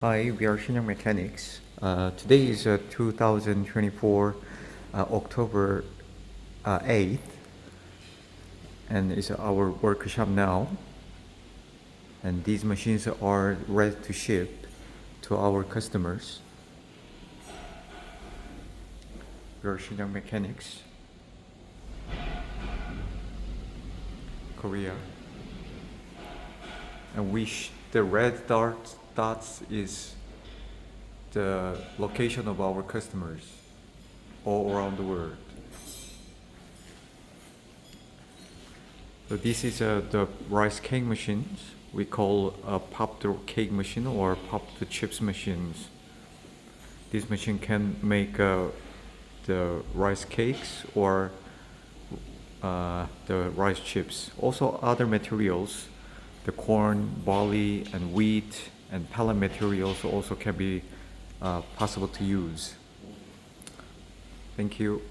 Hi, we are Shinyoung Mechanics. Today is 2024 October 8th, and it's our workshop now. And these machines are ready to ship to our customers. We are Shinyoung Mechanics, Korea. And the red dots is the location of our customers all around the world. So this is the rice cake machines. We call pop the cake machine or pop the chips machines. This machine can make the rice cakes or the rice chips. Also other materials, the corn, barley, and wheat and pellet materials also can be possible to use. Thank you.